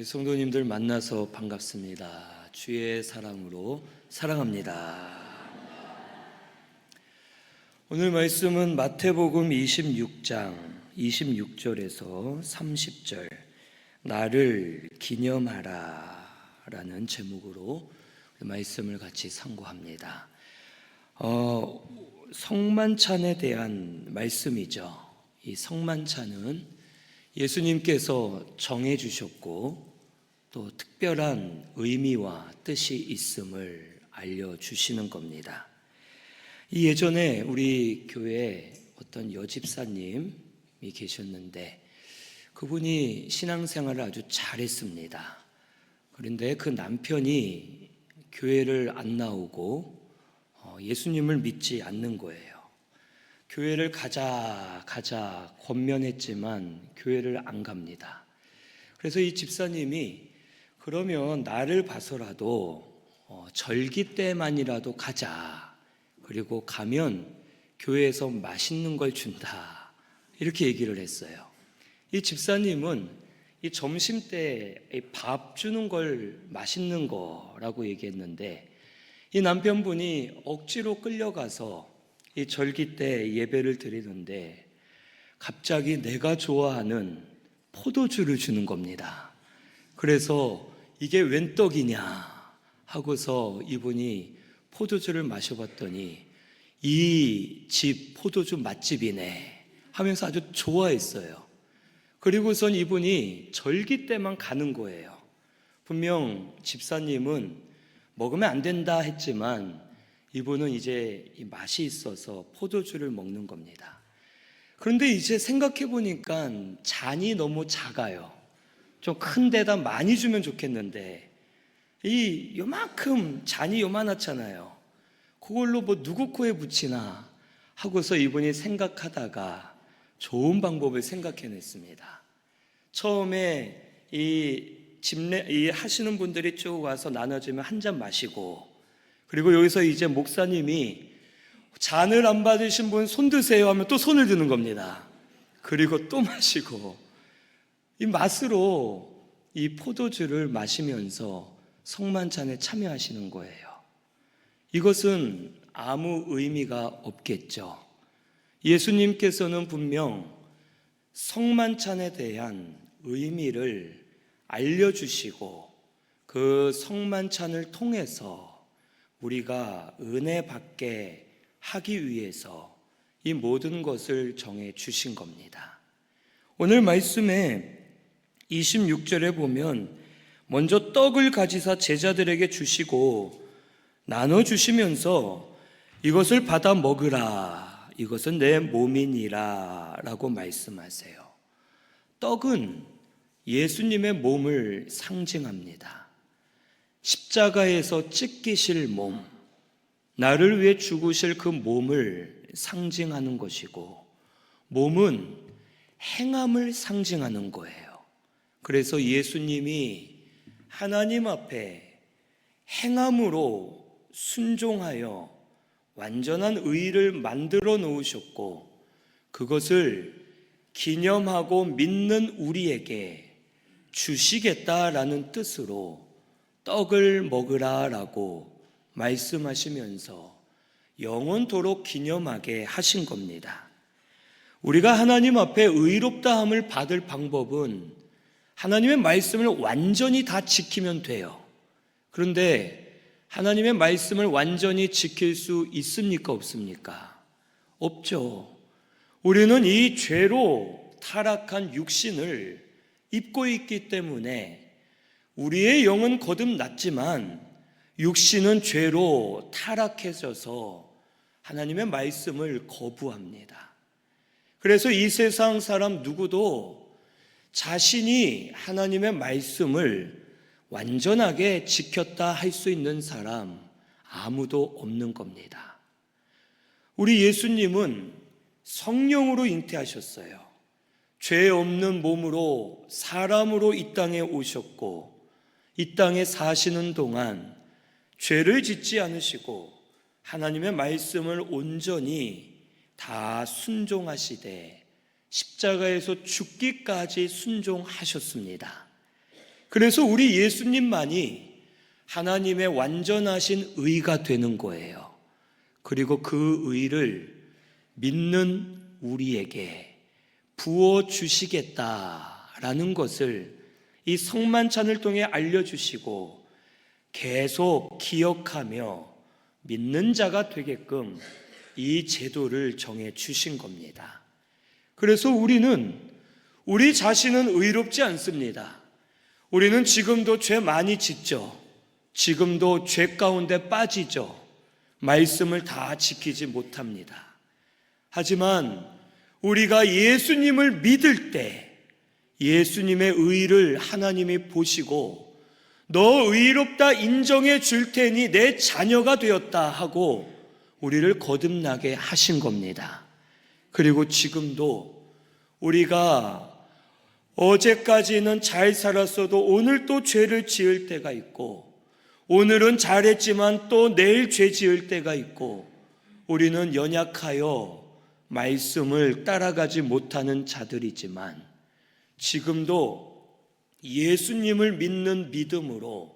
우리 성도님들 만나서 반갑습니다. 주의 사랑으로 사랑합니다. 오늘 말씀은 마태복음 26장 26절에서 30절 나를 기념하라 라는 제목으로 말씀을 같이 상고합니다. 성만찬에 대한 말씀이죠. 이 성만찬은 예수님께서 정해주셨고 또 특별한 의미와 뜻이 있음을 알려주시는 겁니다. 이 예전에 우리 교회에 어떤 여집사님이 계셨는데 그분이 신앙생활을 아주 잘했습니다. 그런데 그 남편이 교회를 안 나오고 예수님을 믿지 않는 거예요. 교회를 가자 권면했지만 교회를 안 갑니다. 그래서 이 집사님이 그러면 나를 봐서라도 절기 때만이라도 가자. 그리고 가면 교회에서 맛있는 걸 준다. 이렇게 얘기를 했어요. 이 집사님은 이 점심 때 밥 주는 걸 맛있는 거라고 얘기했는데 이 남편분이 억지로 끌려가서 이 절기 때 예배를 드리는데 갑자기 내가 좋아하는 포도주를 주는 겁니다. 그래서 이게 웬 떡이냐 하고서 이분이 포도주를 마셔봤더니 이 집 포도주 맛집이네 하면서 아주 좋아했어요. 그리고선 이분이 절기 때만 가는 거예요. 분명 집사님은 먹으면 안 된다 했지만 이분은 이제 이 맛이 있어서 포도주를 먹는 겁니다. 그런데 이제 생각해 보니까 잔이 너무 작아요. 좀 큰 데다 많이 주면 좋겠는데 요만큼 잔이 요만하잖아요. 그걸로 뭐 누구 코에 붙이나 하고서 이분이 생각하다가 좋은 방법을 생각해냈습니다. 처음에 이 하시는 분들이 쭉 와서 나눠주면 한 잔 마시고 그리고 여기서 이제 목사님이 잔을 안 받으신 분 손 드세요 하면 또 손을 드는 겁니다. 그리고 또 마시고 이 맛으로 이 포도주를 마시면서 성만찬에 참여하시는 거예요. 이것은 아무 의미가 없겠죠. 예수님께서는 분명 성만찬에 대한 의미를 알려주시고 그 성만찬을 통해서 우리가 은혜 받게 하기 위해서 이 모든 것을 정해 주신 겁니다. 오늘 말씀에 26절에 보면 먼저 떡을 가지사 제자들에게 주시고 나눠주시면서 이것을 받아 먹으라. 이것은 내 몸이니라 라고 말씀하세요. 떡은 예수님의 몸을 상징합니다. 십자가에서 찢기실 몸, 나를 위해 죽으실 그 몸을 상징하는 것이고 몸은 행함을 상징하는 거예요. 그래서 예수님이 하나님 앞에 행함으로 순종하여 완전한 의를 만들어 놓으셨고 그것을 기념하고 믿는 우리에게 주시겠다라는 뜻으로 떡을 먹으라 라고 말씀하시면서 영원토록 기념하게 하신 겁니다. 우리가 하나님 앞에 의롭다함을 받을 방법은 하나님의 말씀을 완전히 다 지키면 돼요. 그런데 하나님의 말씀을 완전히 지킬 수 있습니까? 없습니까? 없죠. 우리는 이 죄로 타락한 육신을 입고 있기 때문에 우리의 영은 거듭났지만 육신은 죄로 타락해져서 하나님의 말씀을 거부합니다. 그래서 이 세상 사람 누구도 자신이 하나님의 말씀을 완전하게 지켰다 할 수 있는 사람 아무도 없는 겁니다. 우리 예수님은 성령으로 잉태하셨어요. 죄 없는 몸으로 사람으로 이 땅에 오셨고 이 땅에 사시는 동안 죄를 짓지 않으시고 하나님의 말씀을 온전히 다 순종하시되 십자가에서 죽기까지 순종하셨습니다. 그래서 우리 예수님만이 하나님의 완전하신 의가 되는 거예요. 그리고 그 의를 믿는 우리에게 부어주시겠다라는 것을 이 성만찬을 통해 알려주시고 계속 기억하며 믿는 자가 되게끔 이 제도를 정해 주신 겁니다. 그래서 우리는 우리 자신은 의롭지 않습니다. 우리는 지금도 죄 많이 짓죠. 지금도 죄 가운데 빠지죠. 말씀을 다 지키지 못합니다. 하지만 우리가 예수님을 믿을 때 예수님의 의를 하나님이 보시고 너 의롭다 인정해 줄 테니 내 자녀가 되었다 하고 우리를 거듭나게 하신 겁니다. 그리고 지금도 우리가 어제까지는 잘 살았어도 오늘 또 죄를 지을 때가 있고 오늘은 잘했지만 또 내일 죄 지을 때가 있고 우리는 연약하여 말씀을 따라가지 못하는 자들이지만 지금도 예수님을 믿는 믿음으로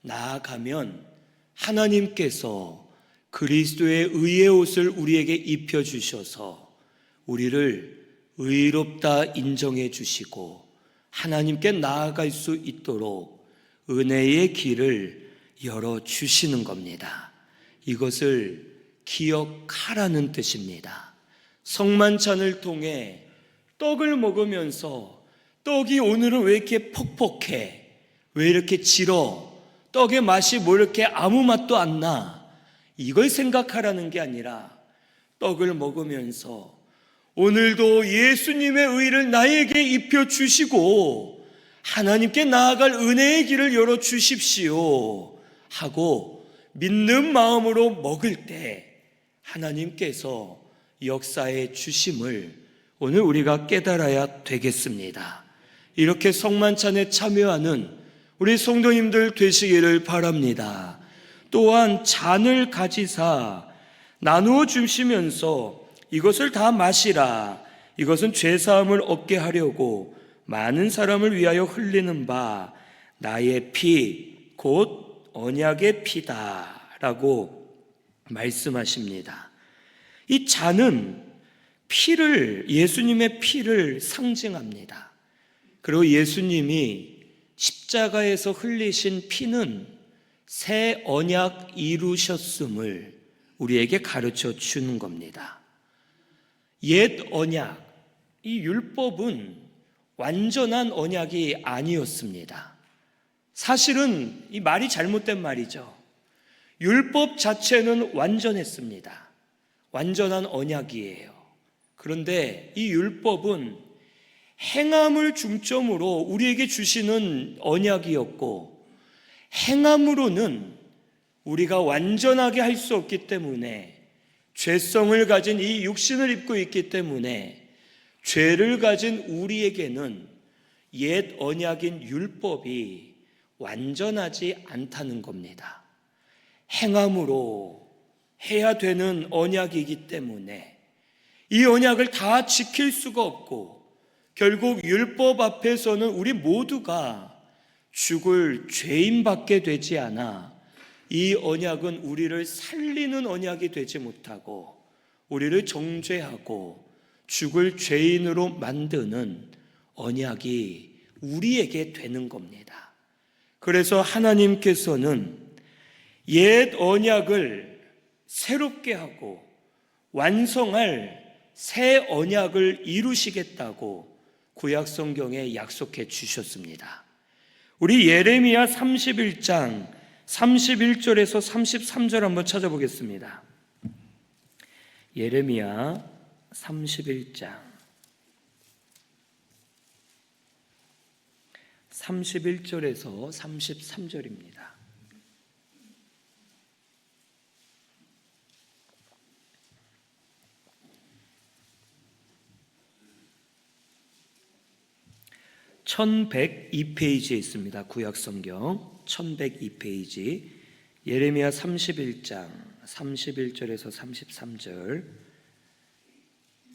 나아가면 하나님께서 그리스도의 의의 옷을 우리에게 입혀주셔서 우리를 의롭다 인정해 주시고 하나님께 나아갈 수 있도록 은혜의 길을 열어주시는 겁니다. 이것을 기억하라는 뜻입니다. 성만찬을 통해 떡을 먹으면서 떡이 오늘은 왜 이렇게 퍽퍽해? 왜 이렇게 질어? 떡의 맛이 뭐 이렇게 아무 맛도 안 나? 이걸 생각하라는 게 아니라 떡을 먹으면서 오늘도 예수님의 의를 나에게 입혀주시고 하나님께 나아갈 은혜의 길을 열어주십시오 하고 믿는 마음으로 먹을 때 하나님께서 역사해 주심을 오늘 우리가 깨달아야 되겠습니다. 이렇게 성만찬에 참여하는 우리 성도님들 되시기를 바랍니다. 또한 잔을 가지사 나누어 주시면서 이것을 다 마시라. 이것은 죄사함을 얻게 하려고 많은 사람을 위하여 흘리는 바 나의 피 곧 언약의 피다 라고 말씀하십니다. 이 잔은 예수님의 피를 상징합니다. 그리고 예수님이 십자가에서 흘리신 피는 새 언약 이루셨음을 우리에게 가르쳐 주는 겁니다. 옛 언약, 이 율법은 완전한 언약이 아니었습니다. 사실은 이 말이 잘못된 말이죠. 율법 자체는 완전했습니다. 완전한 언약이에요. 그런데 이 율법은 행함을 중점으로 우리에게 주시는 언약이었고 행함으로는 우리가 완전하게 할 수 없기 때문에 죄성을 가진 이 육신을 입고 있기 때문에 죄를 가진 우리에게는 옛 언약인 율법이 완전하지 않다는 겁니다. 행함으로 해야 되는 언약이기 때문에 이 언약을 다 지킬 수가 없고 결국 율법 앞에서는 우리 모두가 죽을 죄인밖에 되지 않아 이 언약은 우리를 살리는 언약이 되지 못하고 우리를 정죄하고 죽을 죄인으로 만드는 언약이 우리에게 되는 겁니다. 그래서 하나님께서는 옛 언약을 새롭게 하고 완성할 새 언약을 이루시겠다고 구약 성경에 약속해 주셨습니다. 우리 예레미야 31장 31절에서 33절 한번 찾아보겠습니다. 예레미야 31장 31절에서 33절입니다. (1102페이지에) 있습니다. 구약성경 1102페이지 예레미야 31장 31절에서 33절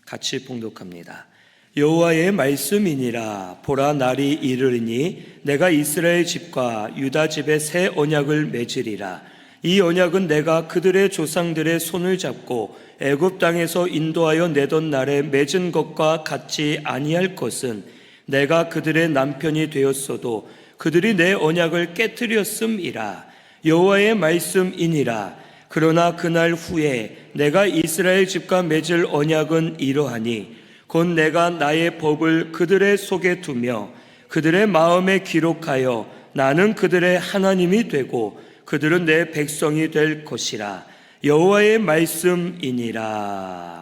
같이 봉독합니다. 여호와의 말씀이니라. 보라, 날이 이르리니 내가 이스라엘 집과 유다 집에 새 언약을 맺으리라. 이 언약은 내가 그들의 조상들의 손을 잡고 애굽 땅에서 인도하여 내던 날에 맺은 것과 같지 아니할 것은 내가 그들의 남편이 되었어도 그들이 내 언약을 깨뜨렸음이라. 여호와의 말씀이니라. 그러나 그날 후에 내가 이스라엘 집과 맺을 언약은 이러하니 곧 내가 나의 법을 그들의 속에 두며 그들의 마음에 기록하여 나는 그들의 하나님이 되고 그들은 내 백성이 될 것이라. 여호와의 말씀이니라.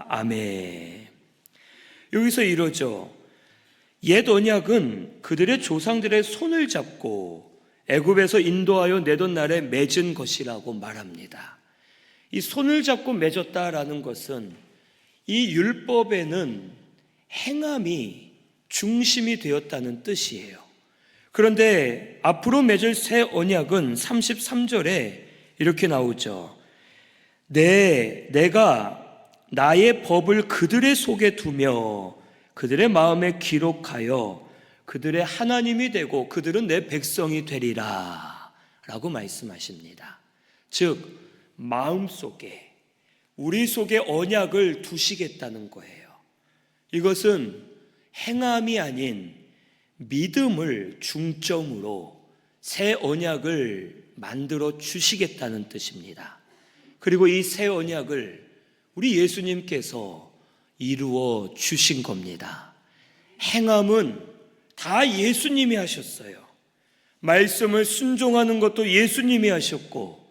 아멘. 여기서 이러죠. 옛 언약은 그들의 조상들의 손을 잡고 애굽에서 인도하여 내던 날에 맺은 것이라고 말합니다. 이 손을 잡고 맺었다라는 것은 이 율법에는 행함이 중심이 되었다는 뜻이에요. 그런데 앞으로 맺을 새 언약은 33절에 이렇게 나오죠. 내가 나의 법을 그들의 속에 두며 그들의 마음에 기록하여 그들의 하나님이 되고 그들은 내 백성이 되리라 라고 말씀하십니다. 즉 마음속에, 우리 속에 언약을 두시겠다는 거예요. 이것은 행함이 아닌 믿음을 중점으로 새 언약을 만들어 주시겠다는 뜻입니다. 그리고 이 새 언약을 우리 예수님께서 이루어 주신 겁니다. 행함은 다 예수님이 하셨어요. 말씀을 순종하는 것도 예수님이 하셨고,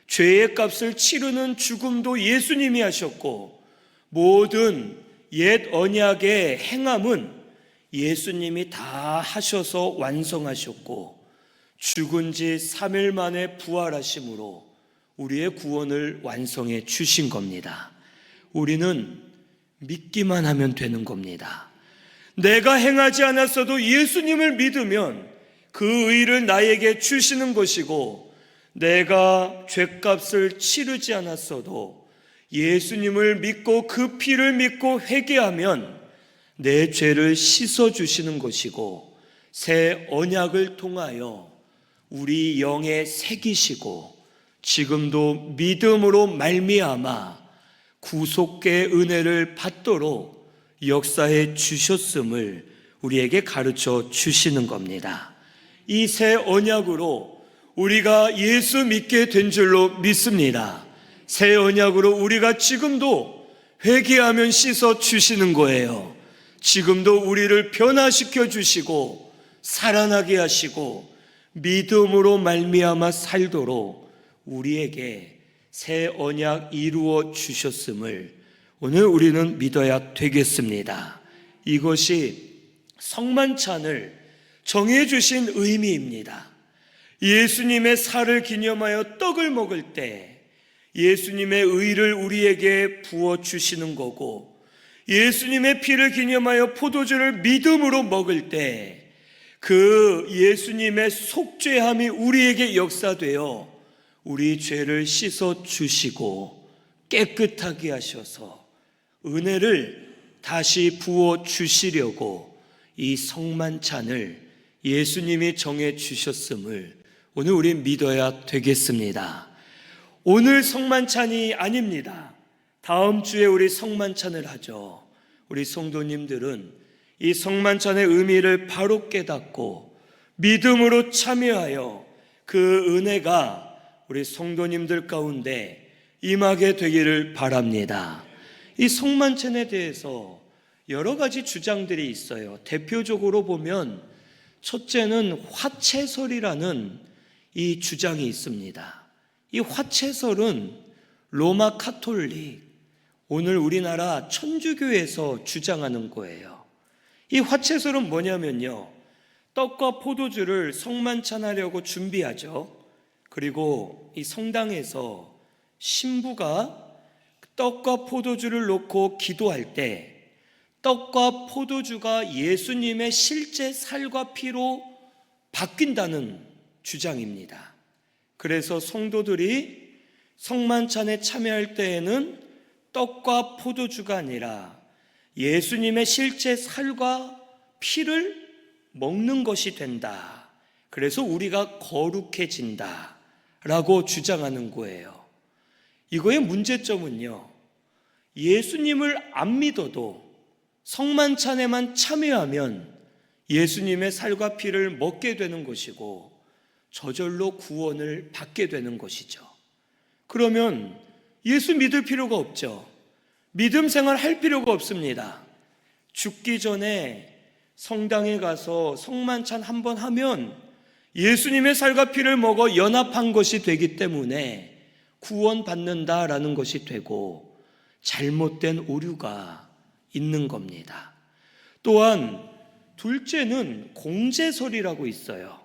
죄의 값을 치르는 죽음도 예수님이 하셨고, 모든 옛 언약의 행함은 예수님이 다 하셔서 완성하셨고, 죽은 지 3일 만에 부활하심으로 우리의 구원을 완성해 주신 겁니다. 우리는 믿기만 하면 되는 겁니다. 내가 행하지 않았어도 예수님을 믿으면 그 의를 나에게 주시는 것이고, 내가 죄값을 치르지 않았어도 예수님을 믿고 그 피를 믿고 회개하면 내 죄를 씻어주시는 것이고, 새 언약을 통하여 우리 영에 새기시고 지금도 믿음으로 말미암아 구속의 은혜를 받도록 역사해 주셨음을 우리에게 가르쳐 주시는 겁니다. 이 새 언약으로 우리가 예수 믿게 된 줄로 믿습니다. 새 언약으로 우리가 지금도 회개하면 씻어 주시는 거예요. 지금도 우리를 변화시켜 주시고 살아나게 하시고 믿음으로 말미암아 살도록 우리에게 새 언약 이루어 주셨음을 오늘 우리는 믿어야 되겠습니다. 이것이 성만찬을 정해주신 의미입니다. 예수님의 살을 기념하여 떡을 먹을 때 예수님의 의를 우리에게 부어주시는 거고, 예수님의 피를 기념하여 포도주를 믿음으로 먹을 때 그 예수님의 속죄함이 우리에게 역사되어 우리 죄를 씻어주시고 깨끗하게 하셔서 은혜를 다시 부어주시려고 이 성만찬을 예수님이 정해주셨음을 오늘 우리 믿어야 되겠습니다. 오늘 성만찬이 아닙니다. 다음 주에 우리 성만찬을 하죠. 우리 성도님들은 이 성만찬의 의미를 바로 깨닫고 믿음으로 참여하여 그 은혜가 우리 성도님들 가운데 임하게 되기를 바랍니다. 이 성만찬에 대해서 여러 가지 주장들이 있어요. 대표적으로 보면 첫째는 화채설이라는 이 주장이 있습니다. 이 화채설은 로마 카톨릭, 오늘 우리나라 천주교에서 주장하는 거예요. 이 화채설은 뭐냐면요, 떡과 포도주를 성만찬하려고 준비하죠. 그리고 이 성당에서 신부가 떡과 포도주를 놓고 기도할 때 떡과 포도주가 예수님의 실제 살과 피로 바뀐다는 주장입니다. 그래서 성도들이 성만찬에 참여할 때에는 떡과 포도주가 아니라 예수님의 실제 살과 피를 먹는 것이 된다. 그래서 우리가 거룩해진다 라고 주장하는 거예요. 이거의 문제점은요, 예수님을 안 믿어도 성만찬에만 참여하면 예수님의 살과 피를 먹게 되는 것이고 저절로 구원을 받게 되는 것이죠. 그러면 예수 믿을 필요가 없죠. 믿음 생활 할 필요가 없습니다. 죽기 전에 성당에 가서 성만찬 한번 하면 예수님의 살과 피를 먹어 연합한 것이 되기 때문에 구원받는다라는 것이 되고 잘못된 오류가 있는 겁니다. 또한 둘째는 공제설이라고 있어요.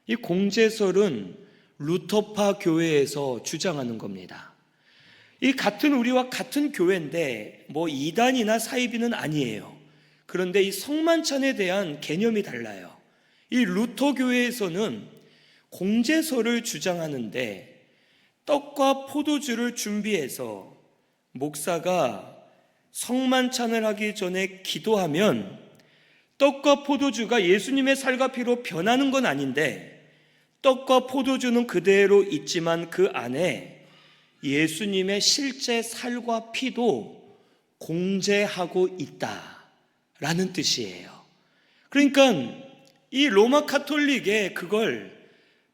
이 공제설은 루터파 교회에서 주장하는 겁니다. 이 같은 우리와 같은 교회인데 뭐 이단이나 사이비는 아니에요. 그런데 이 성만찬에 대한 개념이 달라요. 이 루터 교회에서는 공제설을 주장하는데 떡과 포도주를 준비해서 목사가 성만찬을 하기 전에 기도하면 떡과 포도주가 예수님의 살과 피로 변하는 건 아닌데 떡과 포도주는 그대로 있지만 그 안에 예수님의 실제 살과 피도 공제하고 있다라는 뜻이에요. 그러니까 이 로마 카톨릭에 그걸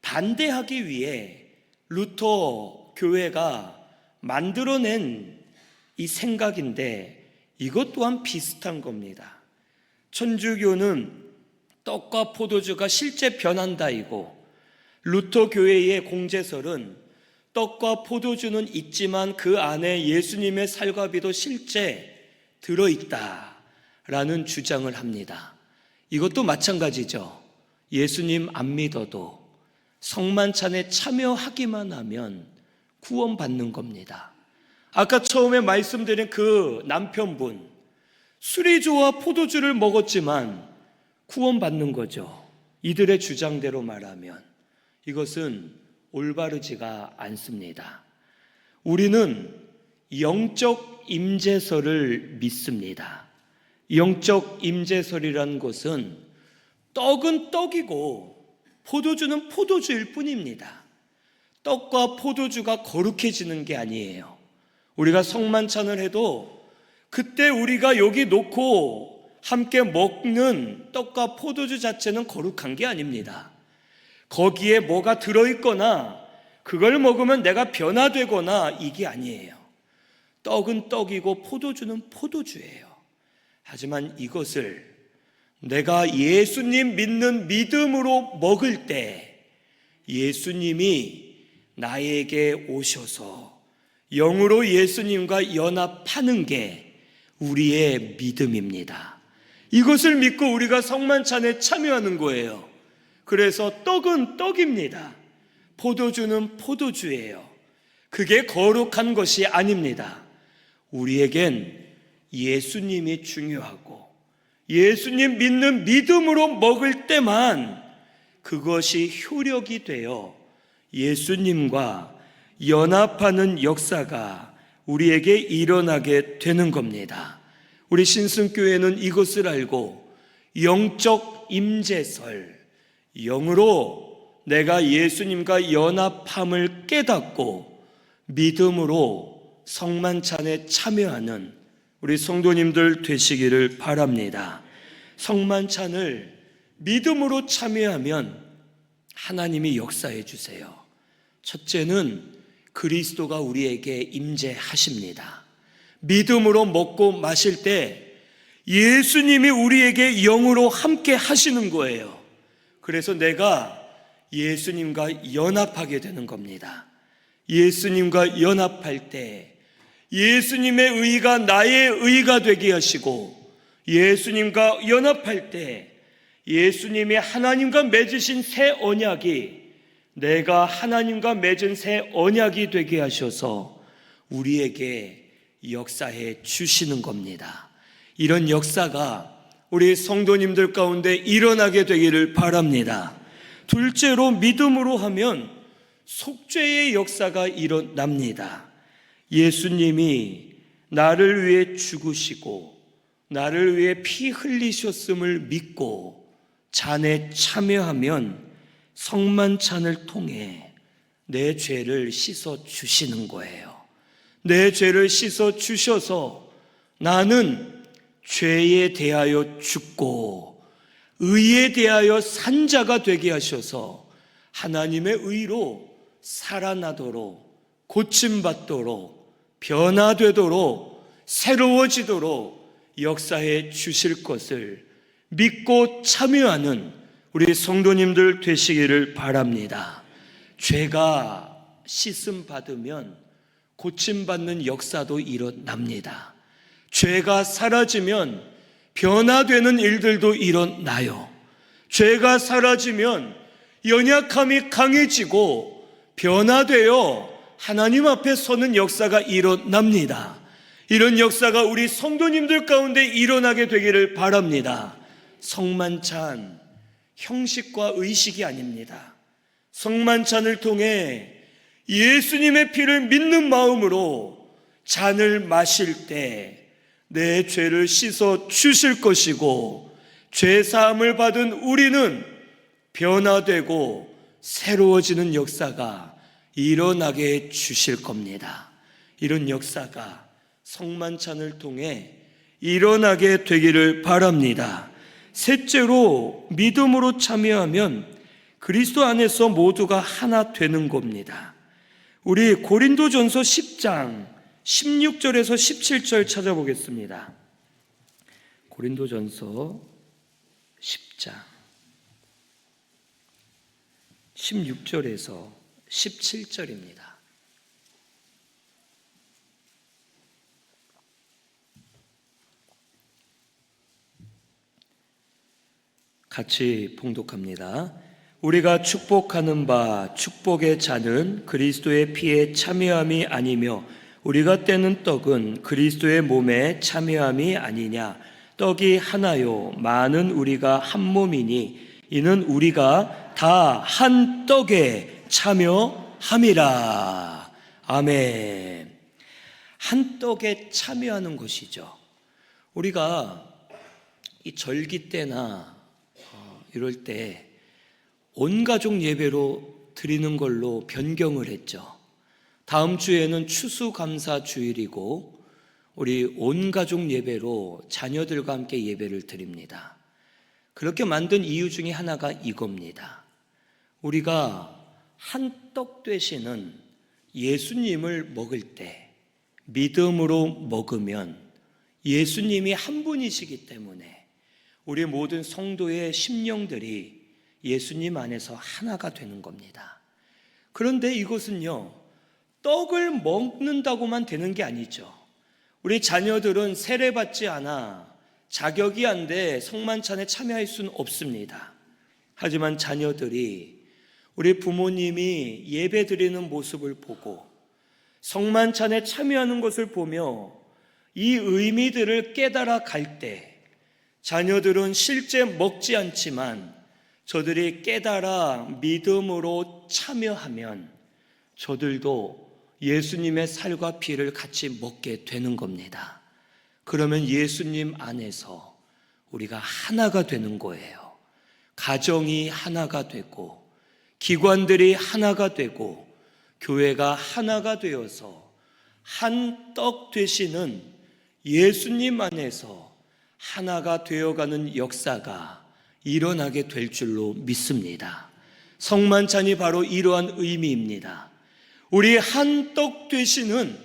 반대하기 위해 루터 교회가 만들어낸 이 생각인데 이것 또한 비슷한 겁니다. 천주교는 떡과 포도주가 실제 변한다이고 루터 교회의 공제설은 떡과 포도주는 있지만 그 안에 예수님의 살과 피도 실제 들어있다라는 주장을 합니다. 이것도 마찬가지죠. 예수님 안 믿어도 성만찬에 참여하기만 하면 구원받는 겁니다. 아까 처음에 말씀드린 그 남편분, 수리주와 포도주를 먹었지만 구원받는 거죠. 이들의 주장대로 말하면 이것은 올바르지가 않습니다. 우리는 영적 임재설을 믿습니다. 영적 임재설이라는 것은 떡은 떡이고 포도주는 포도주일 뿐입니다. 떡과 포도주가 거룩해지는 게 아니에요. 우리가 성만찬을 해도 그때 우리가 여기 놓고 함께 먹는 떡과 포도주 자체는 거룩한 게 아닙니다. 거기에 뭐가 들어있거나 그걸 먹으면 내가 변화되거나 이게 아니에요. 떡은 떡이고 포도주는 포도주예요. 하지만 이것을 내가 예수님 믿는 믿음으로 먹을 때 예수님이 나에게 오셔서 영으로 예수님과 연합하는 게 우리의 믿음입니다. 이것을 믿고 우리가 성만찬에 참여하는 거예요. 그래서 떡은 떡입니다. 포도주는 포도주예요. 그게 거룩한 것이 아닙니다. 우리에겐 예수님이 중요하고 예수님 믿는 믿음으로 먹을 때만 그것이 효력이 되어 예수님과 연합하는 역사가 우리에게 일어나게 되는 겁니다. 우리 신승교회는 이것을 알고 영적 임재설, 영으로 내가 예수님과 연합함을 깨닫고 믿음으로 성만찬에 참여하는 우리 성도님들 되시기를 바랍니다. 성만찬을 믿음으로 참여하면 하나님이 역사해 주세요. 첫째는 그리스도가 우리에게 임재하십니다. 믿음으로 먹고 마실 때 예수님이 우리에게 영으로 함께 하시는 거예요. 그래서 내가 예수님과 연합하게 되는 겁니다. 예수님과 연합할 때 예수님의 의가 나의 의가 되게 하시고 예수님과 연합할 때 예수님이 하나님과 맺으신 새 언약이 내가 하나님과 맺은 새 언약이 되게 하셔서 우리에게 역사해 주시는 겁니다. 이런 역사가 우리 성도님들 가운데 일어나게 되기를 바랍니다. 둘째로 믿음으로 하면 속죄의 역사가 일어납니다. 예수님이 나를 위해 죽으시고 나를 위해 피 흘리셨음을 믿고 잔에 참여하면 성만찬을 통해 내 죄를 씻어 주시는 거예요. 내 죄를 씻어 주셔서 나는 죄에 대하여 죽고 의에 대하여 산 자가 되게 하셔서 하나님의 의로 살아나도록, 고침받도록, 변화되도록, 새로워지도록 역사해 주실 것을 믿고 참여하는 우리 성도님들 되시기를 바랍니다. 죄가 씻음 받으면 고침받는 역사도 일어납니다. 죄가 사라지면 변화되는 일들도 일어나요. 죄가 사라지면 연약함이 강해지고 변화되어 하나님 앞에 서는 역사가 일어납니다. 이런 역사가 우리 성도님들 가운데 일어나게 되기를 바랍니다. 성만찬, 형식과 의식이 아닙니다. 성만찬을 통해 예수님의 피를 믿는 마음으로 잔을 마실 때 내 죄를 씻어 주실 것이고, 죄사함을 받은 우리는 변화되고 새로워지는 역사가 일어나게 해 주실 겁니다. 이런 역사가 성만찬을 통해 일어나게 되기를 바랍니다. 셋째로, 믿음으로 참여하면 그리스도 안에서 모두가 하나 되는 겁니다. 우리 고린도전서 10장 16절에서 17절 찾아보겠습니다. 고린도전서 10장 16절에서 17절입니다. 같이 봉독합니다. 우리가 축복하는 바 축복의 잔은 그리스도의 피에 참여함이 아니며 우리가 떼는 떡은 그리스도의 몸에 참여함이 아니냐. 떡이 하나요 많은 우리가 한 몸이니 이는 우리가 다 한 떡에 참여함이라. 아멘. 한 떡에 참여하는 것이죠. 우리가 이 절기 때나 이럴 때 온 가족 예배로 드리는 걸로 변경을 했죠. 다음 주에는 추수감사 주일이고 우리 온 가족 예배로 자녀들과 함께 예배를 드립니다. 그렇게 만든 이유 중에 하나가 이겁니다. 우리가 한 떡 되시는 예수님을 먹을 때 믿음으로 먹으면 예수님이 한 분이시기 때문에 우리 모든 성도의 심령들이 예수님 안에서 하나가 되는 겁니다. 그런데 이것은요, 떡을 먹는다고만 되는 게 아니죠. 우리 자녀들은 세례받지 않아 자격이 안 돼 성만찬에 참여할 수는 없습니다. 하지만 자녀들이 우리 부모님이 예배 드리는 모습을 보고 성만찬에 참여하는 것을 보며 이 의미들을 깨달아 갈 때 자녀들은 실제 먹지 않지만 저들이 깨달아 믿음으로 참여하면 저들도 예수님의 살과 피를 같이 먹게 되는 겁니다. 그러면 예수님 안에서 우리가 하나가 되는 거예요. 가정이 하나가 되고 기관들이 하나가 되고 교회가 하나가 되어서 한 떡 되시는 예수님 안에서 하나가 되어가는 역사가 일어나게 될 줄로 믿습니다. 성만찬이 바로 이러한 의미입니다. 우리 한 떡 되시는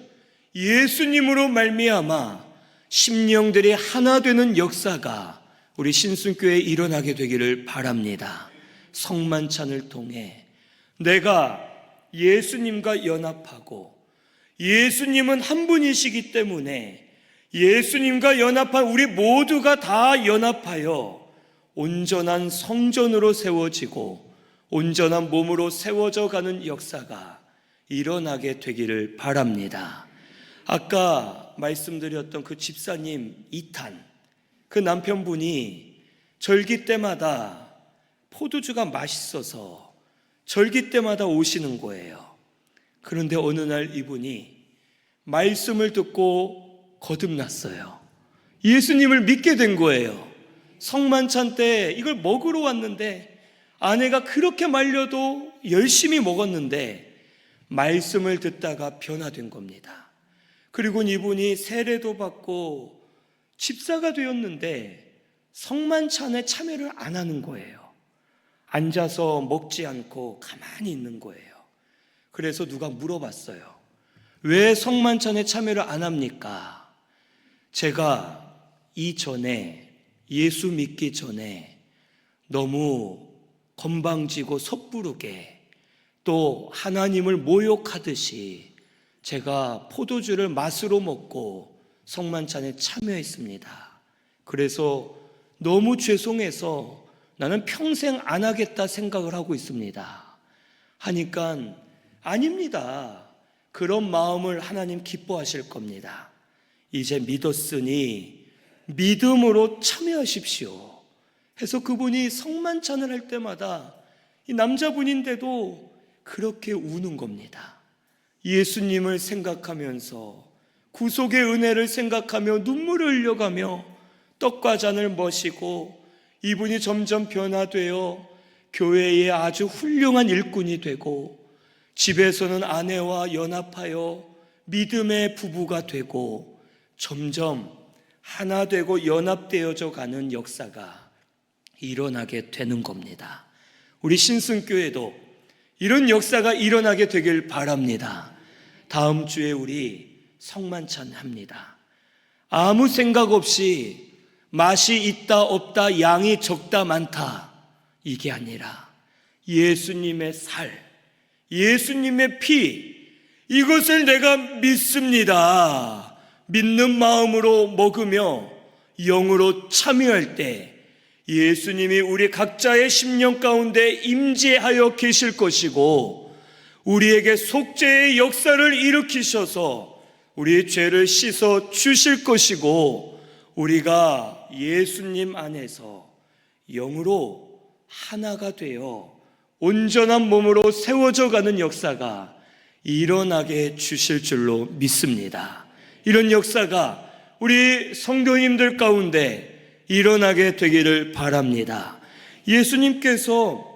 예수님으로 말미암아 심령들이 하나 되는 역사가 우리 신순교회에 일어나게 되기를 바랍니다. 성만찬을 통해 내가 예수님과 연합하고 예수님은 한 분이시기 때문에 예수님과 연합한 우리 모두가 다 연합하여 온전한 성전으로 세워지고 온전한 몸으로 세워져 가는 역사가 일어나게 되기를 바랍니다. 아까 말씀드렸던 그 집사님 이탄, 그 남편분이 절기 때마다 포도주가 맛있어서 절기 때마다 오시는 거예요. 그런데 어느 날 이분이 말씀을 듣고 거듭났어요. 예수님을 믿게 된 거예요. 성만찬 때 이걸 먹으러 왔는데 아내가 그렇게 말려도 열심히 먹었는데 말씀을 듣다가 변화된 겁니다. 그리고 이분이 세례도 받고 집사가 되었는데 성만찬에 참여를 안 하는 거예요. 앉아서 먹지 않고 가만히 있는 거예요. 그래서 누가 물어봤어요. 왜 성만찬에 참여를 안 합니까? 제가 이전에 예수 믿기 전에 너무 건방지고 섣부르게 또 하나님을 모욕하듯이 제가 포도주를 맛으로 먹고 성만찬에 참여했습니다. 그래서 너무 죄송해서 나는 평생 안 하겠다 생각을 하고 있습니다. 하니까 아닙니다. 그런 마음을 하나님 기뻐하실 겁니다. 이제 믿었으니 믿음으로 참여하십시오 해서 그분이 성만찬을 할 때마다 이 남자분인데도 그렇게 우는 겁니다. 예수님을 생각하면서 구속의 은혜를 생각하며 눈물을 흘려가며 떡과 잔을 머시고 이분이 점점 변화되어 교회의 아주 훌륭한 일꾼이 되고 집에서는 아내와 연합하여 믿음의 부부가 되고 점점 하나 되고 연합되어져 가는 역사가 일어나게 되는 겁니다. 우리 신승교회도 이런 역사가 일어나게 되길 바랍니다. 다음 주에 우리 성만찬 합니다. 아무 생각 없이 맛이 있다 없다 양이 적다 많다 이게 아니라 예수님의 살, 예수님의 피 이것을 내가 믿습니다. 믿는 마음으로 먹으며 영으로 참여할 때 예수님이 우리 각자의 심령 가운데 임재하여 계실 것이고 우리에게 속죄의 역사를 일으키셔서 우리의 죄를 씻어 주실 것이고 우리가 예수님 안에서 영으로 하나가 되어 온전한 몸으로 세워져 가는 역사가 일어나게 주실 줄로 믿습니다. 이런 역사가 우리 성도님들 가운데 일어나게 되기를 바랍니다. 예수님께서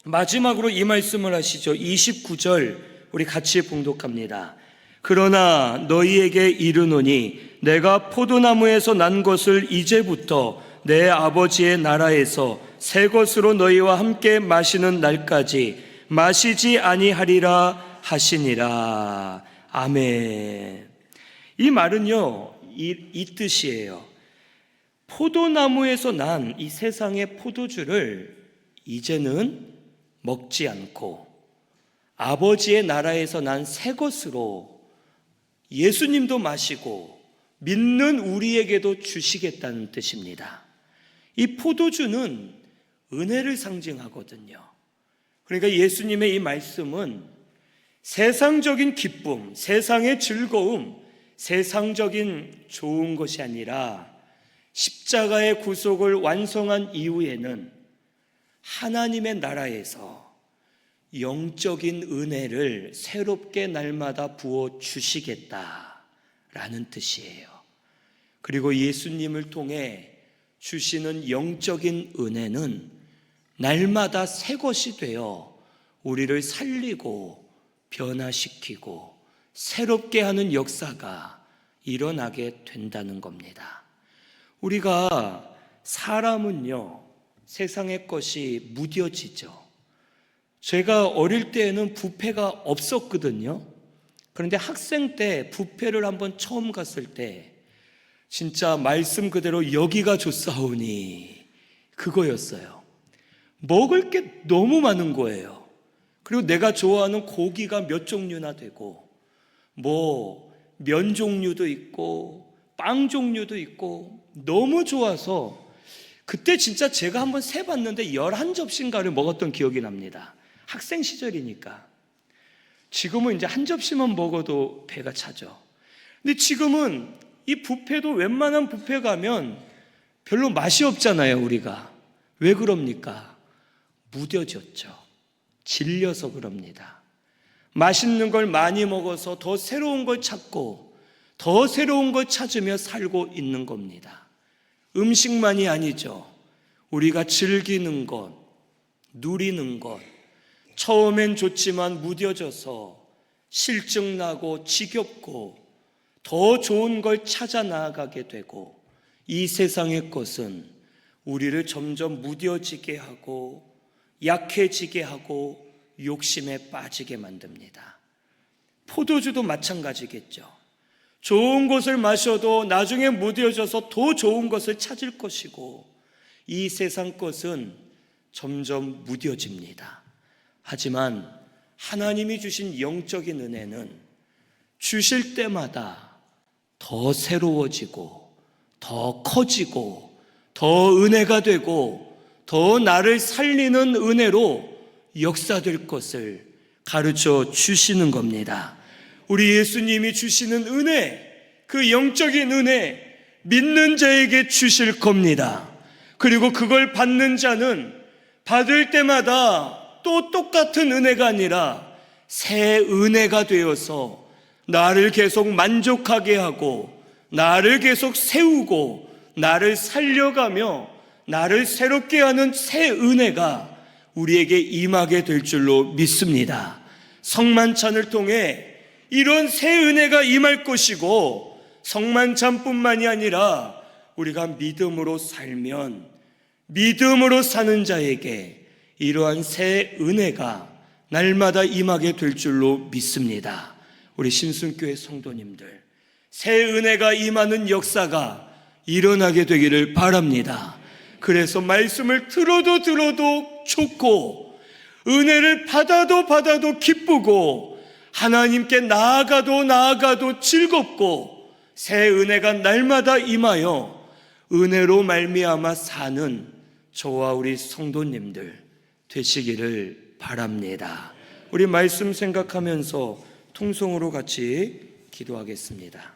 마지막으로 이 말씀을 하시죠. 29절 우리 같이 봉독합니다. 그러나 너희에게 이르노니 내가 포도나무에서 난 것을 이제부터 내 아버지의 나라에서 새 것으로 너희와 함께 마시는 날까지 마시지 아니하리라 하시니라. 아멘. 이 말은요, 이 뜻이에요. 포도나무에서 난 이 세상의 포도주를 이제는 먹지 않고 아버지의 나라에서 난 새 것으로 예수님도 마시고 믿는 우리에게도 주시겠다는 뜻입니다. 이 포도주는 은혜를 상징하거든요. 그러니까 예수님의 이 말씀은 세상적인 기쁨, 세상의 즐거움, 세상적인 좋은 것이 아니라 십자가의 구속을 완성한 이후에는 하나님의 나라에서 영적인 은혜를 새롭게 날마다 부어 주시겠다라는 뜻이에요. 그리고 예수님을 통해 주시는 영적인 은혜는 날마다 새 것이 되어 우리를 살리고 변화시키고 새롭게 하는 역사가 일어나게 된다는 겁니다. 우리가 사람은요, 세상의 것이 무뎌지죠. 제가 어릴 때에는 뷔페가 없었거든요. 그런데 학생 때 뷔페를 한번 처음 갔을 때 진짜 말씀 그대로 여기가 좋사오니 그거였어요. 먹을 게 너무 많은 거예요. 그리고 내가 좋아하는 고기가 몇 종류나 되고 면 종류도 있고 빵 종류도 있고 너무 좋아서 그때 진짜 제가 한번 세봤는데 11접시인가를 먹었던 기억이 납니다. 학생 시절이니까. 지금은 이제 한 접시만 먹어도 배가 차죠. 근데 지금은 이 뷔페도 웬만한 뷔페 가면 별로 맛이 없잖아요, 우리가. 왜 그럽니까? 무뎌졌죠. 질려서 그럽니다. 맛있는 걸 많이 먹어서 더 새로운 걸 찾고 더 새로운 걸 찾으며 살고 있는 겁니다. 음식만이 아니죠. 우리가 즐기는 것, 누리는 것, 처음엔 좋지만 무뎌져서 실증나고 지겹고 더 좋은 걸 찾아 나아가게 되고, 이 세상의 것은 우리를 점점 무뎌지게 하고 약해지게 하고 욕심에 빠지게 만듭니다. 포도주도 마찬가지겠죠. 좋은 것을 마셔도 나중에 무뎌져서 더 좋은 것을 찾을 것이고, 이 세상 것은 점점 무뎌집니다. 하지만 하나님이 주신 영적인 은혜는 주실 때마다 더 새로워지고 더 커지고 더 은혜가 되고 더 나를 살리는 은혜로 역사될 것을 가르쳐 주시는 겁니다. 우리 예수님이 주시는 은혜, 그 영적인 은혜, 믿는 자에게 주실 겁니다. 그리고 그걸 받는 자는 받을 때마다 또 똑같은 은혜가 아니라 새 은혜가 되어서 나를 계속 만족하게 하고 나를 계속 세우고 나를 살려가며 나를 새롭게 하는 새 은혜가 우리에게 임하게 될 줄로 믿습니다. 성만찬을 통해 이런 새 은혜가 임할 것이고, 성만찬뿐만이 아니라 우리가 믿음으로 살면 믿음으로 사는 자에게 이러한 새 은혜가 날마다 임하게 될 줄로 믿습니다. 우리 신순교회 성도님들, 새 은혜가 임하는 역사가 일어나게 되기를 바랍니다. 그래서 말씀을 들어도 좋고, 은혜를 받아도 기쁘고, 하나님께 나아가도 즐겁고, 새 은혜가 날마다 임하여 은혜로 말미암아 사는 저와 우리 성도님들 되시기를 바랍니다. 우리 말씀 생각하면서 통성으로 같이 기도하겠습니다.